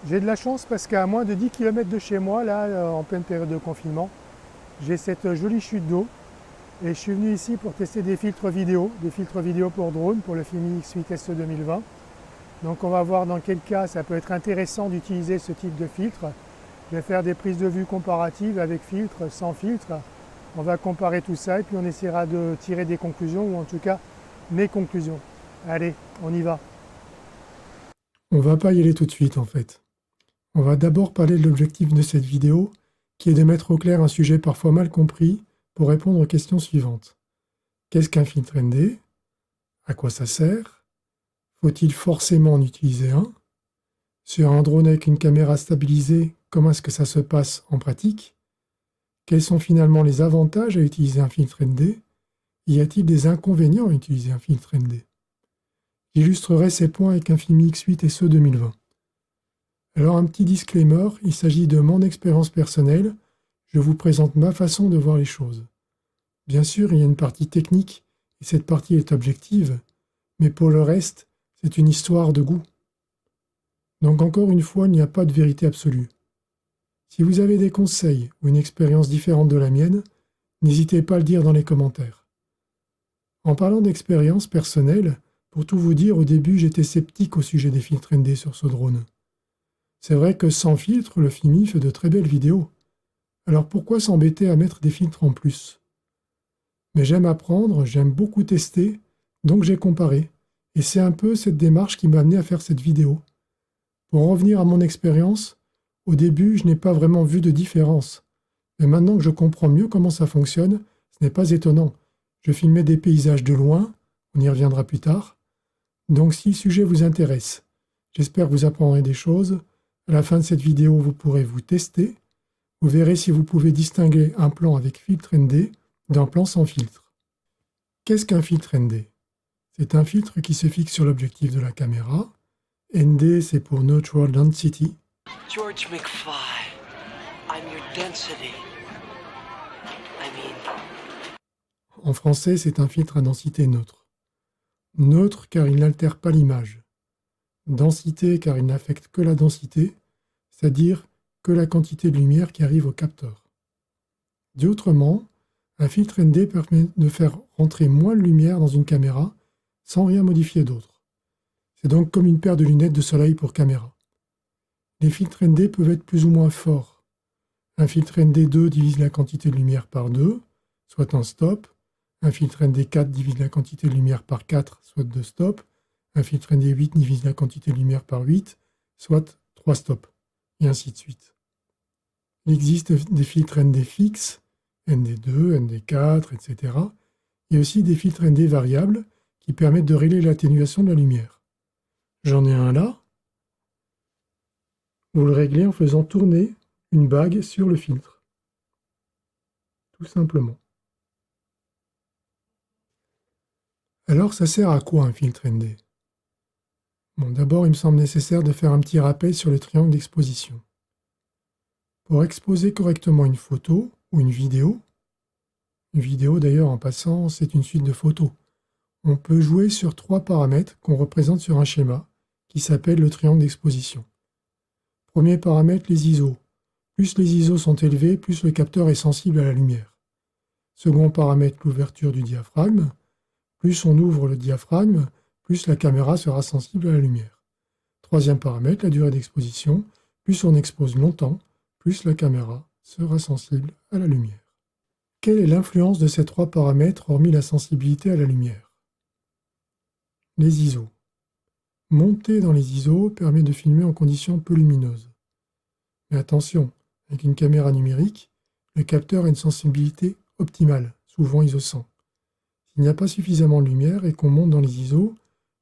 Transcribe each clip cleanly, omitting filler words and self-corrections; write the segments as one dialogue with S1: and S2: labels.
S1: J'ai de la chance parce qu'à moins de 10 km de chez moi, là, en pleine période de confinement, j'ai cette jolie chute d'eau et je suis venu ici pour tester des filtres vidéo pour drone pour le Fimi X8 SE 2020. Donc on va voir dans quel cas ça peut être intéressant d'utiliser ce type de filtre. Je vais faire des prises de vue comparatives avec filtre, sans filtre. On va comparer tout ça et puis on essaiera de tirer des conclusions ou en tout cas mes conclusions. Allez, on y va. On va pas y aller tout de suite en fait. On va d'abord parler de l'objectif de cette vidéo, qui est de mettre au clair un sujet parfois mal compris pour répondre aux questions suivantes. Qu'est-ce qu'un filtre ND? À quoi ça sert? Faut-il forcément en utiliser un? Sur un drone avec une caméra stabilisée, comment est-ce que ça se passe en pratique? Quels sont finalement les avantages à utiliser un filtre ND? Y a-t-il des inconvénients à utiliser un filtre ND? J'illustrerai ces points avec un Fimi X8 SE 2020. Alors un petit disclaimer, il s'agit de mon expérience personnelle, je vous présente ma façon de voir les choses. Bien sûr, il y a une partie technique, et cette partie est objective, mais pour le reste, c'est une histoire de goût. Donc encore une fois, il n'y a pas de vérité absolue. Si vous avez des conseils ou une expérience différente de la mienne, n'hésitez pas à le dire dans les commentaires. En parlant d'expérience personnelle, pour tout vous dire, au début j'étais sceptique au sujet des filtres ND sur ce drone. C'est vrai que sans filtre, le Fimi fait de très belles vidéos. Alors pourquoi s'embêter à mettre des filtres en plus? Mais j'aime apprendre, j'aime beaucoup tester, donc j'ai comparé. Et c'est un peu cette démarche qui m'a amené à faire cette vidéo. Pour en revenir à mon expérience, au début, je n'ai pas vraiment vu de différence. Mais maintenant que je comprends mieux comment ça fonctionne, ce n'est pas étonnant. Je filmais des paysages de loin, on y reviendra plus tard. Donc si le sujet vous intéresse, j'espère que vous apprendrez des choses. À la fin de cette vidéo, vous pourrez vous tester. Vous verrez si vous pouvez distinguer un plan avec filtre ND d'un plan sans filtre. Qu'est-ce qu'un filtre ND? C'est un filtre qui se fixe sur l'objectif de la caméra. ND, c'est pour Neutral Density.
S2: George McFly, I'm your density.
S1: En français, c'est un filtre à densité neutre. Neutre car il n'altère pas l'image. Densité car il n'affecte que la densité, c'est-à-dire que la quantité de lumière qui arrive au capteur. Dit autrement, un filtre ND permet de faire rentrer moins de lumière dans une caméra sans rien modifier d'autre. C'est donc comme une paire de lunettes de soleil pour caméra. Les filtres ND peuvent être plus ou moins forts. Un filtre ND2 divise la quantité de lumière par 2, soit un stop. Un filtre ND4 divise la quantité de lumière par 4, soit 2 stops. Un filtre ND8 divise la quantité de lumière par 8, soit 3 stops. Et ainsi de suite. Il existe des filtres ND fixes, ND2, ND4, etc. Et aussi des filtres ND variables qui permettent de régler l'atténuation de la lumière. J'en ai un là. Vous le réglez en faisant tourner une bague sur le filtre. Tout simplement. Alors ça sert à quoi un filtre ND? Bon, d'abord, il me semble nécessaire de faire un petit rappel sur le triangle d'exposition. Pour exposer correctement une photo ou une vidéo d'ailleurs en passant, c'est une suite de photos, on peut jouer sur 3 paramètres qu'on représente sur un schéma qui s'appelle le triangle d'exposition. Premier paramètre, les ISO. Plus les ISO sont élevés, plus le capteur est sensible à la lumière. Second paramètre, l'ouverture du diaphragme. Plus on ouvre le diaphragme, plus la caméra sera sensible à la lumière. Troisième paramètre, la durée d'exposition. Plus on expose longtemps, plus la caméra sera sensible à la lumière. Quelle est l'influence de ces 3 paramètres hormis la sensibilité à la lumière? Les ISO. Monter dans les ISO permet de filmer en conditions peu lumineuses. Mais attention, avec une caméra numérique, le capteur a une sensibilité optimale, souvent ISO 100. S'il n'y a pas suffisamment de lumière et qu'on monte dans les ISO,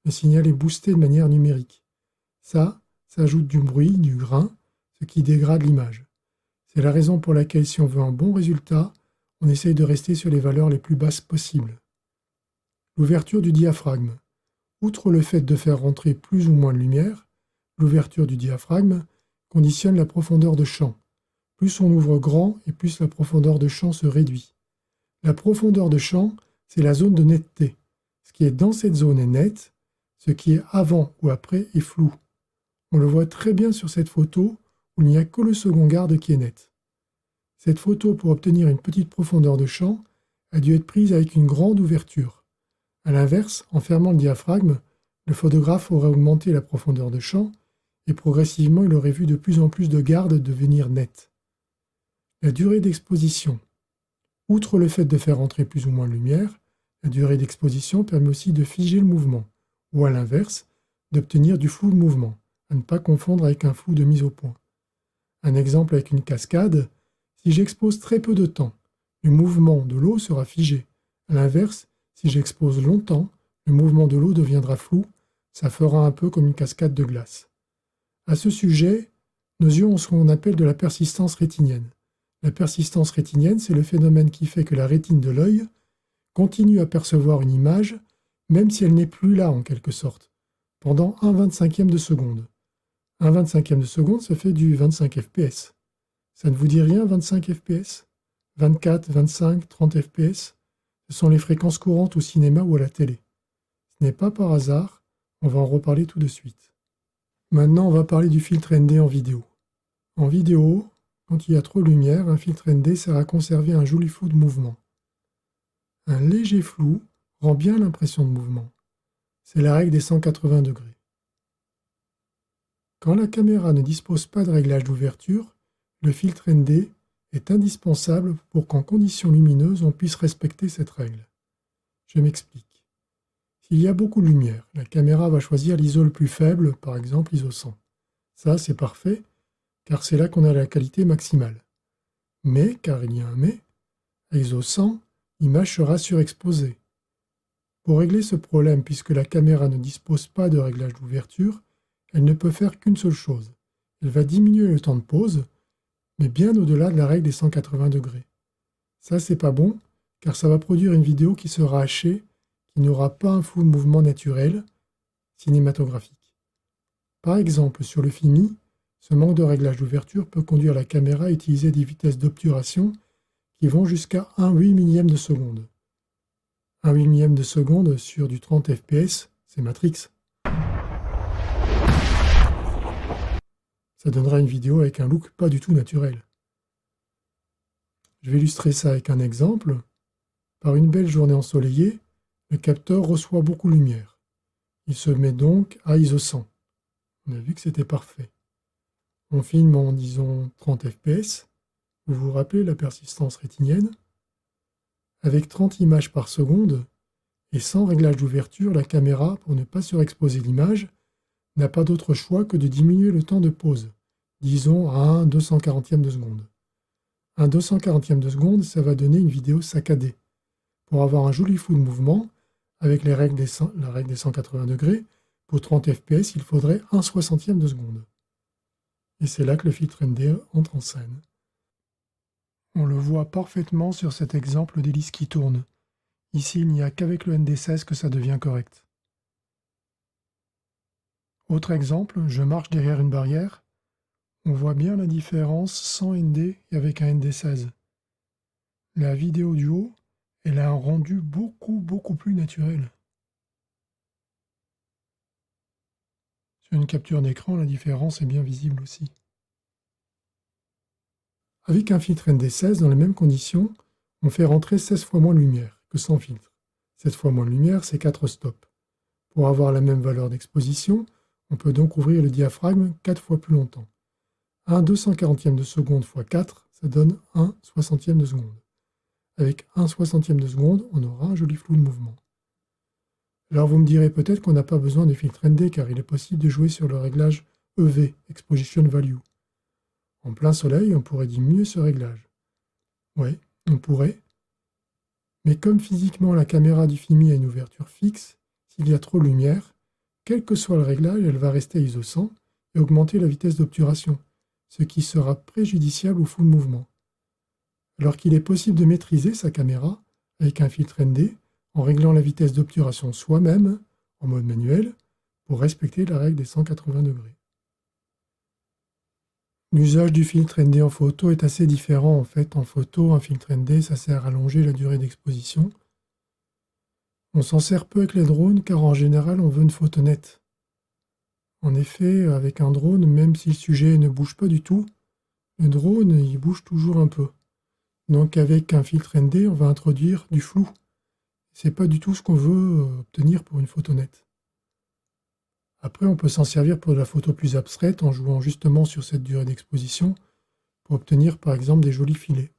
S1: le signal est boosté de manière numérique. Ça ajoute du bruit, du grain, ce qui dégrade l'image. C'est la raison pour laquelle si on veut un bon résultat, on essaye de rester sur les valeurs les plus basses possibles. L'ouverture du diaphragme. Outre le fait de faire rentrer plus ou moins de lumière, l'ouverture du diaphragme conditionne la profondeur de champ. Plus on ouvre grand et plus la profondeur de champ se réduit. La profondeur de champ, c'est la zone de netteté. Ce qui est dans cette zone est net, ce qui est avant ou après est flou. On le voit très bien sur cette photo où il n'y a que le second garde qui est net. Cette photo, pour obtenir une petite profondeur de champ, a dû être prise avec une grande ouverture. A l'inverse, en fermant le diaphragme, le photographe aurait augmenté la profondeur de champ et progressivement il aurait vu de plus en plus de gardes devenir nets. La durée d'exposition. Outre le fait de faire entrer plus ou moins de lumière, la durée d'exposition permet aussi de figer le mouvement, ou à l'inverse, d'obtenir du flou de mouvement, à ne pas confondre avec un flou de mise au point. Un exemple avec une cascade, si j'expose très peu de temps, le mouvement de l'eau sera figé. À l'inverse, si j'expose longtemps, le mouvement de l'eau deviendra flou, ça fera un peu comme une cascade de glace. À ce sujet, nos yeux ont ce qu'on appelle de la persistance rétinienne. La persistance rétinienne, c'est le phénomène qui fait que la rétine de l'œil continue à percevoir une image, même si elle n'est plus là en quelque sorte, pendant 1/25e de seconde. 1/25e de seconde, ça fait du 25 fps. Ça ne vous dit rien, 25 fps? 24, 25, 30 fps? Ce sont les fréquences courantes au cinéma ou à la télé. Ce n'est pas par hasard, on va en reparler tout de suite. Maintenant, on va parler du filtre ND en vidéo. En vidéo, quand il y a trop de lumière, un filtre ND sert à conserver un joli flou de mouvement. Un léger flou rend bien l'impression de mouvement. C'est la règle des 180 degrés. Quand la caméra ne dispose pas de réglage d'ouverture, le filtre ND est indispensable pour qu'en conditions lumineuses, on puisse respecter cette règle. Je m'explique. S'il y a beaucoup de lumière, la caméra va choisir l'ISO le plus faible, par exemple ISO 100. Ça, c'est parfait, car c'est là qu'on a la qualité maximale. Mais, car il y a un mais, à ISO 100, l'image sera surexposée. Pour régler ce problème, puisque la caméra ne dispose pas de réglage d'ouverture, elle ne peut faire qu'une seule chose. Elle va diminuer le temps de pause, mais bien au-delà de la règle des 180 degrés. Ça, c'est pas bon, car ça va produire une vidéo qui sera hachée, qui n'aura pas un flou de mouvement naturel, cinématographique. Par exemple, sur le FIMI, ce manque de réglage d'ouverture peut conduire la caméra à utiliser des vitesses d'obturation qui vont jusqu'à 1/8 millième de seconde. 1/8 millième de seconde sur du 30 fps, c'est Matrix. Ça donnera une vidéo avec un look pas du tout naturel. Je vais illustrer ça avec un exemple. Par une belle journée ensoleillée, le capteur reçoit beaucoup de lumière. Il se met donc à ISO 100. On a vu que c'était parfait. On filme en, disons, 30 fps. Vous vous rappelez la persistance rétinienne? Avec 30 images par seconde, et sans réglage d'ouverture, la caméra, pour ne pas surexposer l'image, n'a pas d'autre choix que de diminuer le temps de pause, disons à 1/240e de seconde. 1/240e de seconde, ça va donner une vidéo saccadée. Pour avoir un joli flou de mouvement, avec la règle des 180 degrés, pour 30 fps, il faudrait 1/60e de seconde. Et c'est là que le filtre ND entre en scène. On le voit parfaitement sur cet exemple d'hélice qui tourne. Ici, il n'y a qu'avec le ND16 que ça devient correct. Autre exemple, je marche derrière une barrière. On voit bien la différence sans ND et avec un ND16. La vidéo du haut, elle a un rendu beaucoup plus naturel. Sur une capture d'écran, la différence est bien visible aussi. Avec un filtre ND16, dans les mêmes conditions, on fait rentrer 16 fois moins de lumière que sans filtre. 16 fois moins de lumière, c'est 4 stops. Pour avoir la même valeur d'exposition, on peut donc ouvrir le diaphragme 4 fois plus longtemps. 1/240e de seconde fois 4, ça donne 1/60e de seconde. Avec 1/60e de seconde, on aura un joli flou de mouvement. Alors vous me direz peut-être qu'on n'a pas besoin de filtre ND car il est possible de jouer sur le réglage EV, Exposition Value. En plein soleil, on pourrait diminuer ce réglage. Oui, on pourrait. Mais comme physiquement la caméra du FIMI a une ouverture fixe, s'il y a trop de lumière, quel que soit le réglage, elle va rester à ISO 100 et augmenter la vitesse d'obturation, ce qui sera préjudiciable au flou de mouvement. Alors qu'il est possible de maîtriser sa caméra avec un filtre ND en réglant la vitesse d'obturation soi-même, en mode manuel, pour respecter la règle des 180 degrés. L'usage du filtre ND en photo est assez différent. En fait, en photo, un filtre ND, ça sert à allonger la durée d'exposition. On s'en sert peu avec les drones car en général, on veut une photo nette. En effet, avec un drone, même si le sujet ne bouge pas du tout, le drone, il bouge toujours un peu. Donc avec un filtre ND, on va introduire du flou. C'est pas du tout ce qu'on veut obtenir pour une photo nette. Après, on peut s'en servir pour de la photo plus abstraite en jouant justement sur cette durée d'exposition pour obtenir par exemple des jolis filets.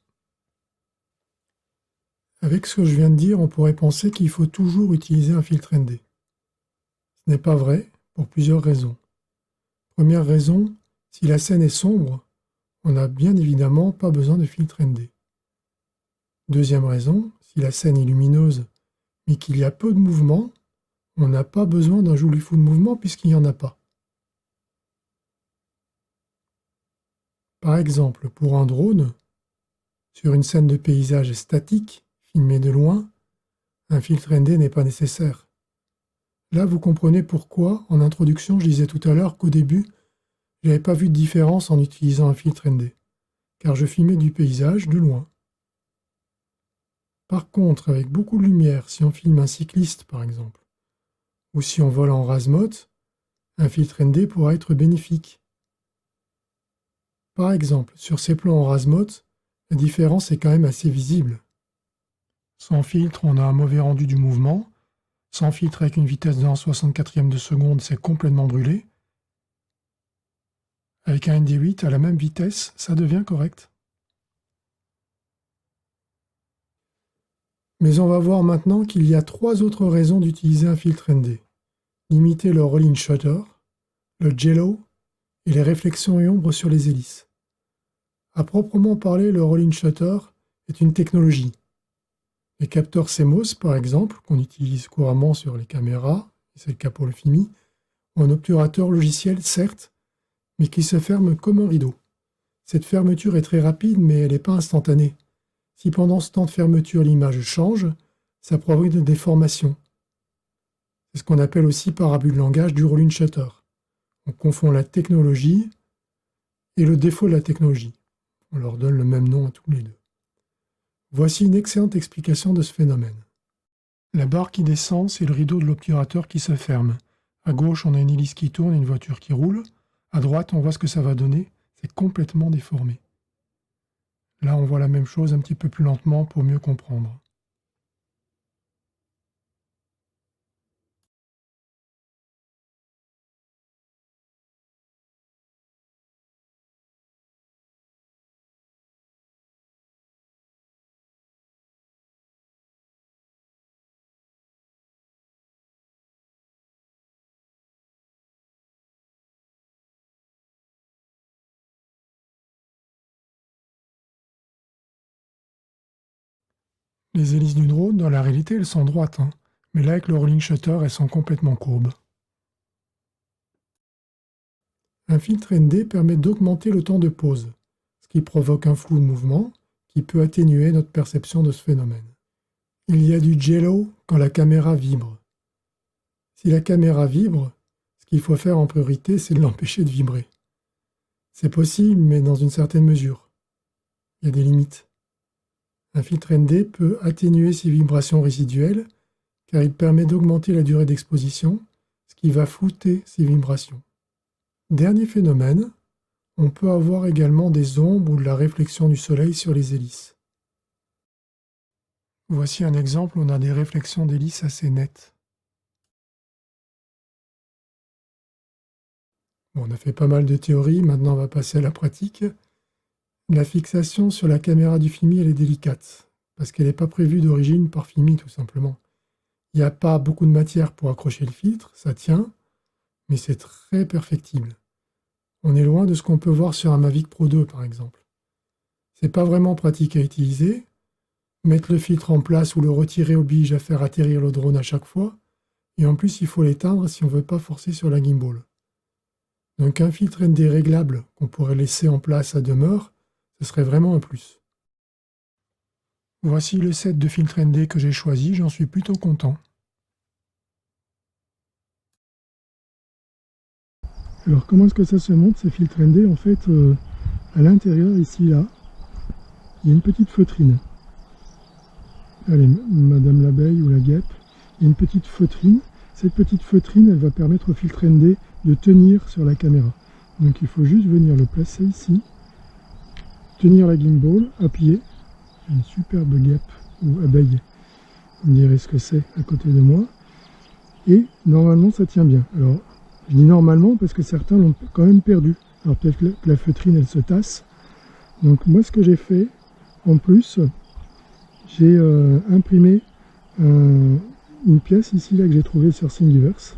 S1: Avec ce que je viens de dire, on pourrait penser qu'il faut toujours utiliser un filtre ND. Ce n'est pas vrai, pour plusieurs raisons. Première raison, si la scène est sombre, on n'a bien évidemment pas besoin de filtre ND. Deuxième raison, si la scène est lumineuse, mais qu'il y a peu de mouvement, on n'a pas besoin d'un joli flou de mouvement puisqu'il n'y en a pas. Par exemple, pour un drone, sur une scène de paysage statique, filmée de loin, un filtre ND n'est pas nécessaire. Là, vous comprenez pourquoi, en introduction, je disais tout à l'heure qu'au début, je n'avais pas vu de différence en utilisant un filtre ND, car je filmais du paysage de loin. Par contre, avec beaucoup de lumière, si on filme un cycliste par exemple, ou si on vole en rase-motte, un filtre ND pourra être bénéfique. Par exemple, sur ces plans en rase-motte, la différence est quand même assez visible. Sans filtre, on a un mauvais rendu du mouvement. Sans filtre avec une vitesse de 1/64e de seconde, c'est complètement brûlé. Avec un ND8 à la même vitesse, ça devient correct. Mais on va voir maintenant qu'il y a 3 autres raisons d'utiliser un filtre ND. Limiter le rolling shutter, le jello et les réflexions et ombres sur les hélices. À proprement parler, le rolling shutter est une technologie. Les capteurs CMOS, par exemple, qu'on utilise couramment sur les caméras, et c'est le cas pour le FIMI, ont un obturateur logiciel, certes, mais qui se ferme comme un rideau. Cette fermeture est très rapide, mais elle n'est pas instantanée. Si pendant ce temps de fermeture l'image change, ça provoque des déformations. C'est ce qu'on appelle aussi par abus de langage du rolling shutter. On confond la technologie et le défaut de la technologie. On leur donne le même nom à tous les deux. Voici une excellente explication de ce phénomène. La barre qui descend, c'est le rideau de l'obturateur qui se ferme. À gauche, on a une hélice qui tourne et une voiture qui roule. À droite, on voit ce que ça va donner. C'est complètement déformé. Là, on voit la même chose un petit peu plus lentement pour mieux comprendre. Les hélices du drone, dans la réalité, elles sont droites, mais là, avec le rolling shutter, elles sont complètement courbes. Un filtre ND permet d'augmenter le temps de pause, ce qui provoque un flou de mouvement qui peut atténuer notre perception de ce phénomène. Il y a du jello quand la caméra vibre. Si la caméra vibre, ce qu'il faut faire en priorité, c'est de l'empêcher de vibrer. C'est possible, mais dans une certaine mesure. Il y a des limites. Un filtre ND peut atténuer ces vibrations résiduelles, car il permet d'augmenter la durée d'exposition, ce qui va flouter ces vibrations. Dernier phénomène, on peut avoir également des ombres ou de la réflexion du soleil sur les hélices. Voici un exemple où on a des réflexions d'hélices assez nettes. Bon, on a fait pas mal de théorie, maintenant on va passer à la pratique. La fixation sur la caméra du FIMI, elle est délicate, parce qu'elle n'est pas prévue d'origine par FIMI tout simplement. Il n'y a pas beaucoup de matière pour accrocher le filtre, ça tient, mais c'est très perfectible. On est loin de ce qu'on peut voir sur un Mavic Pro 2 par exemple. C'est pas vraiment pratique à utiliser. Mettre le filtre en place ou le retirer oblige à faire atterrir le drone à chaque fois, et en plus il faut l'éteindre si on ne veut pas forcer sur la gimbal. Donc un filtre ND réglable qu'on pourrait laisser en place à demeure, ce serait vraiment un plus. Voici le set de filtres ND que j'ai choisi, j'en suis plutôt content. Alors comment est-ce que ça se monte ces filtres ND? En fait, à l'intérieur, ici, là, il y a une petite feutrine. Allez, Madame l'abeille ou la guêpe, il y a une petite feutrine. Cette petite feutrine, elle va permettre au filtre ND de tenir sur la caméra. Donc il faut juste venir le placer ici, tenir la gimbal, appuyer, une superbe guêpe ou abeille, vous me direz ce que c'est à côté de moi, et normalement ça tient bien. Alors je dis normalement parce que certains l'ont quand même perdu. Alors peut-être que la feutrine elle se tasse. Donc moi ce que j'ai fait en plus, j'ai imprimé une pièce ici là que j'ai trouvée sur Thingiverse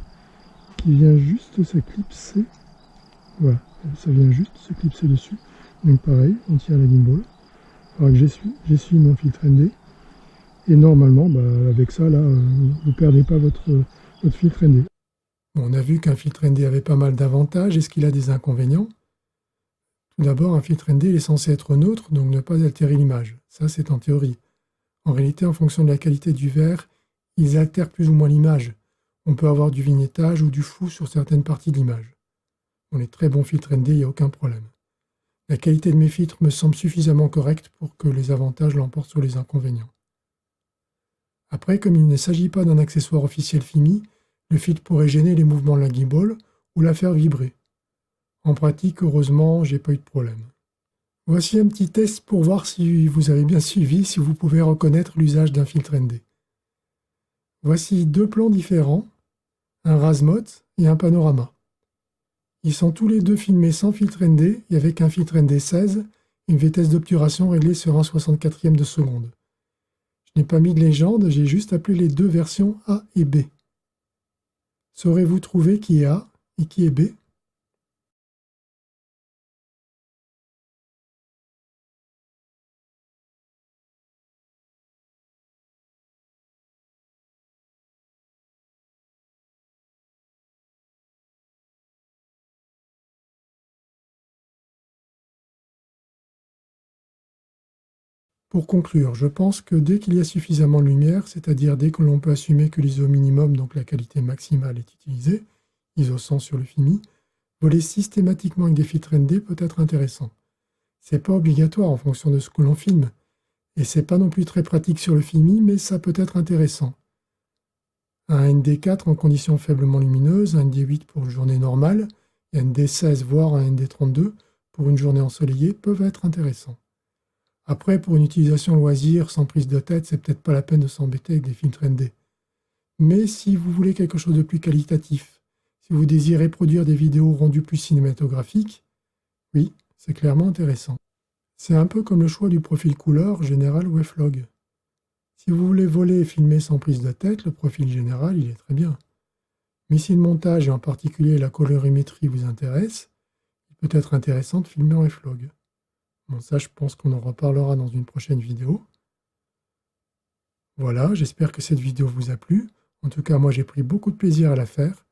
S1: qui vient juste se clipser. Voilà, ça vient juste se clipser dessus. Donc pareil, on tire la gimbal. Alors que j'essuie mon filtre ND. Et normalement, avec ça là, vous ne perdez pas votre filtre ND. Bon, on a vu qu'un filtre ND avait pas mal d'avantages. Est-ce qu'il a des inconvénients? Tout d'abord, un filtre ND est censé être neutre, donc ne pas altérer l'image. Ça, c'est en théorie. En réalité, en fonction de la qualité du verre, ils altèrent plus ou moins l'image. On peut avoir du vignettage ou du flou sur certaines parties de l'image. Dans les très bons filtres ND, il n'y a aucun problème. La qualité de mes filtres me semble suffisamment correcte pour que les avantages l'emportent sur les inconvénients. Après, comme il ne s'agit pas d'un accessoire officiel FIMI, le filtre pourrait gêner les mouvements de la gimbal ou la faire vibrer. En pratique, heureusement, j'ai pas eu de problème. Voici un petit test pour voir si vous avez bien suivi, si vous pouvez reconnaître l'usage d'un filtre ND. Voici deux plans différents, un Razmot et un panorama. Ils sont tous les deux filmés sans filtre ND et avec un filtre ND 16 et une vitesse d'obturation réglée sur 1/64e de seconde. Je n'ai pas mis de légende, j'ai juste appelé les deux versions A et B. Saurez-vous trouver qui est A et qui est B? Pour conclure, je pense que dès qu'il y a suffisamment de lumière, c'est-à-dire dès que l'on peut assumer que l'ISO minimum, donc la qualité maximale, est utilisée, ISO 100 sur le FIMI, voler systématiquement avec des filtres ND peut être intéressant. C'est pas obligatoire en fonction de ce que l'on filme, et c'est pas non plus très pratique sur le FIMI, mais ça peut être intéressant. Un ND4 en conditions faiblement lumineuses, un ND8 pour une journée normale, et un ND16 voire un ND32 pour une journée ensoleillée peuvent être intéressants. Après, pour une utilisation loisir, sans prise de tête, c'est peut-être pas la peine de s'embêter avec des filtres ND. Mais si vous voulez quelque chose de plus qualitatif, si vous désirez produire des vidéos rendues plus cinématographiques, oui, c'est clairement intéressant. C'est un peu comme le choix du profil couleur, général ou F-Log. Si vous voulez voler et filmer sans prise de tête, le profil général, il est très bien. Mais si le montage et en particulier la colorimétrie vous intéresse, il peut être intéressant de filmer en F-Log. Bon, ça, je pense qu'on en reparlera dans une prochaine vidéo. Voilà, j'espère que cette vidéo vous a plu. En tout cas, moi, j'ai pris beaucoup de plaisir à la faire.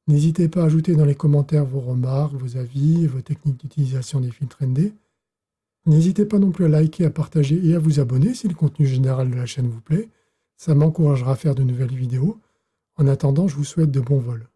S1: N'hésitez pas à ajouter dans les commentaires vos remarques, vos avis et vos techniques d'utilisation des filtres ND. N'hésitez pas non plus à liker, à partager et à vous abonner si le contenu général de la chaîne vous plaît. Ça m'encouragera à faire de nouvelles vidéos. En attendant, je vous souhaite de bons vols.